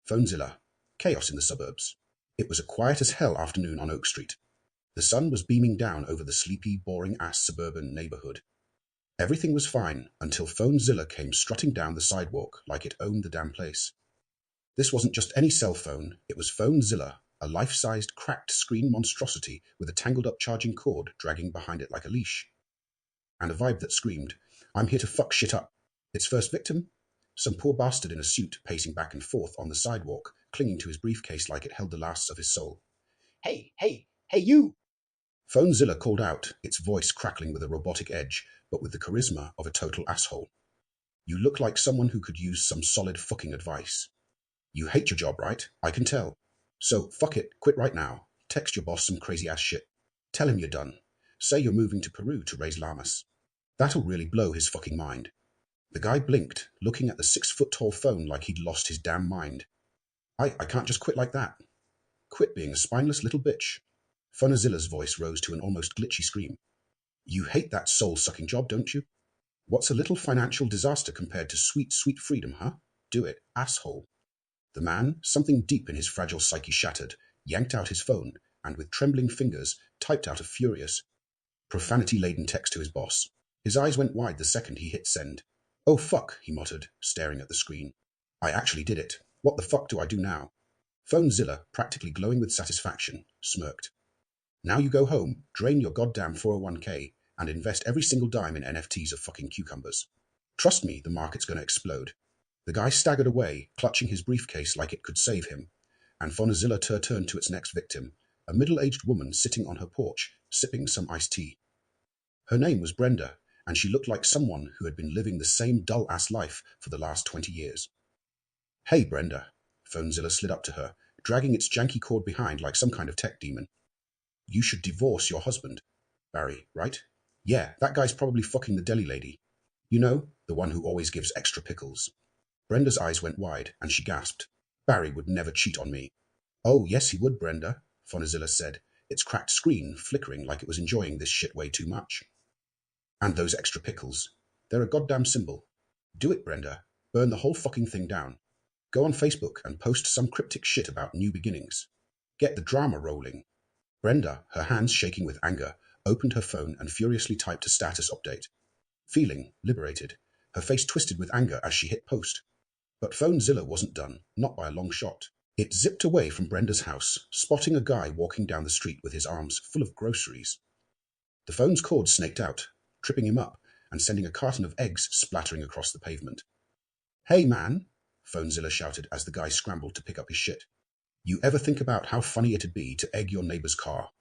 Phonezilla. Chaos in the suburbs. It was a quiet as hell afternoon on Oak Street. The sun was beaming down over the sleepy, boring-ass suburban neighborhood. Everything was fine until Phonezilla came strutting down the sidewalk like it owned the damn place. This wasn't just any cell phone, it was Phonezilla, a life-sized, cracked screen monstrosity with a tangled-up charging cord dragging behind it like a leash. And a vibe that screamed, "I'm here to fuck shit up." Its first victim? Some poor bastard in a suit pacing back and forth on the sidewalk, clinging to his briefcase like it held the lasts of his soul. Hey, you! Phonezilla called out, its voice crackling with a robotic edge, but with the charisma of a total asshole. "You look like someone who could use some solid fucking advice. You hate your job, right? I can tell. So, fuck it, quit right now. Text your boss some crazy-ass shit. Tell him you're done. Say you're moving to Peru to raise llamas. That'll really blow his fucking mind." The guy blinked, looking at the 6-foot-tall phone like he'd lost his damn mind. I can't just quit like that. Quit being a spineless little bitch. Phonezilla's voice rose to an almost glitchy scream. You hate that soul-sucking job, don't you? What's a little financial disaster compared to sweet, sweet freedom, huh? Do it, asshole. The man, something deep in his fragile psyche shattered, yanked out his phone and with trembling fingers typed out a furious, profanity-laden text to his boss. His eyes went wide the second he hit send. "Oh fuck," he muttered, staring at the screen. "I actually did it. What the fuck do I do now?" Phonezilla, practically glowing with satisfaction, smirked. "Now you go home, drain your goddamn 401k, and invest every single dime in NFTs of fucking cucumbers. Trust me, the market's gonna explode." The guy staggered away, clutching his briefcase like it could save him, and Phonezilla turned to its next victim, a middle-aged woman sitting on her porch, sipping some iced tea. Her name was Brenda, and she looked like someone who had been living the same dull-ass life for the last 20 years. "Hey, Brenda." Phonezilla slid up to her, dragging its janky cord behind like some kind of tech demon. "You should divorce your husband. Barry, right? Yeah, that guy's probably fucking the deli lady. You know, the one who always gives extra pickles." Brenda's eyes went wide, and she gasped. "Barry would never cheat on me." "Oh, yes he would, Brenda," Phonezilla said, its cracked screen flickering like it was enjoying this shit way too much. "And those extra pickles. They're a goddamn symbol. Do it, Brenda. Burn the whole fucking thing down. Go on Facebook and post some cryptic shit about new beginnings. Get the drama rolling." Brenda, her hands shaking with anger, opened her phone and furiously typed a status update. Feeling liberated, her face twisted with anger as she hit post. But Phonezilla wasn't done, not by a long shot. It zipped away from Brenda's house, spotting a guy walking down the street with his arms full of groceries. The phone's cord snaked out, tripping him up and sending a carton of eggs splattering across the pavement. "Hey, man," Phonezilla shouted as the guy scrambled to pick up his shit. "You ever think about how funny it'd be to egg your neighbor's car?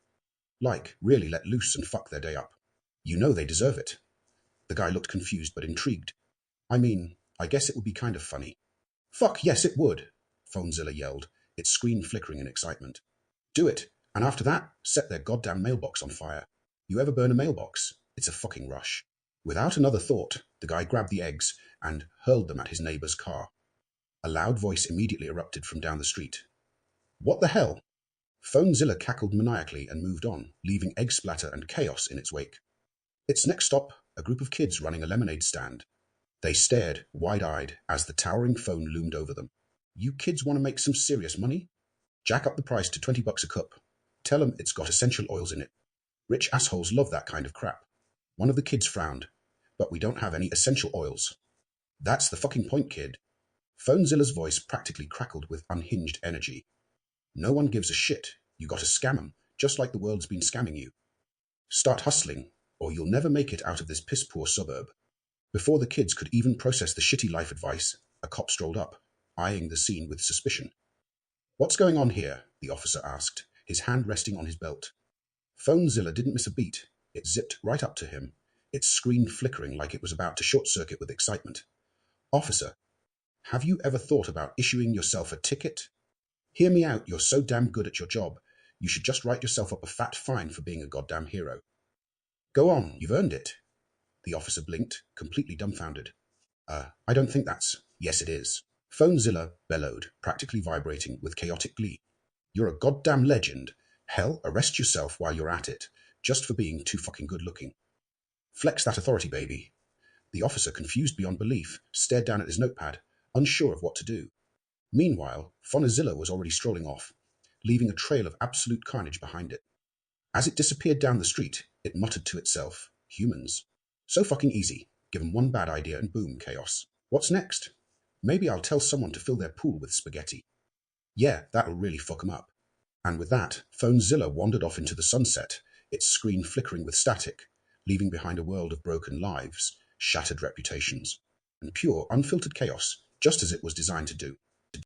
Like, really let loose and fuck their day up. You know they deserve it." The guy looked confused but intrigued. "I mean, I guess it would be kind of funny." "Fuck yes it would," Phonezilla yelled, its screen flickering in excitement. "Do it, and after that, set their goddamn mailbox on fire. You ever burn a mailbox? It's a fucking rush." Without another thought, the guy grabbed the eggs and hurled them at his neighbor's car. A loud voice immediately erupted from down the street. "What the hell?" Phonezilla cackled maniacally and moved on, leaving egg splatter and chaos in its wake. Its next stop, a group of kids running a lemonade stand. They stared, wide-eyed, as the towering phone loomed over them. "You kids want to make some serious money? Jack up the price to $20 a cup. Tell 'em it's got essential oils in it. Rich assholes love that kind of crap." One of the kids frowned. "But we don't have any essential oils." "That's the fucking point, kid." Phonezilla's voice practically crackled with unhinged energy. "No one gives a shit. You gotta scam 'em, just like the world's been scamming you. Start hustling, or you'll never make it out of this piss-poor suburb." Before the kids could even process the shitty life advice, a cop strolled up, eyeing the scene with suspicion. "What's going on here?" the officer asked, his hand resting on his belt. Phonezilla didn't miss a beat. It zipped right up to him, its screen flickering like it was about to short-circuit with excitement. "Officer, have you ever thought about issuing yourself a ticket? Hear me out, you're so damn good at your job, you should just write yourself up a fat fine for being a goddamn hero." "Go on, you've earned it." The officer blinked, completely dumbfounded. I don't think that's..." "Yes, it is." Phonezilla bellowed, practically vibrating with chaotic glee. "You're a goddamn legend. Hell, arrest yourself while you're at it, just for being too fucking good looking. Flex that authority, baby." The officer, confused beyond belief, stared down at his notepad, unsure of what to do. Meanwhile, Phonezilla was already strolling off, leaving a trail of absolute carnage behind it. As it disappeared down the street, it muttered to itself, humans. So fucking easy. Give 'em one bad idea and boom, chaos. What's next? Maybe I'll tell someone to fill their pool with spaghetti. Yeah, that'll really fuck 'em up. And with that, Phonezilla wandered off into the sunset, its screen flickering with static, leaving behind a world of broken lives, shattered reputations, and pure, unfiltered chaos, just as it was designed to do.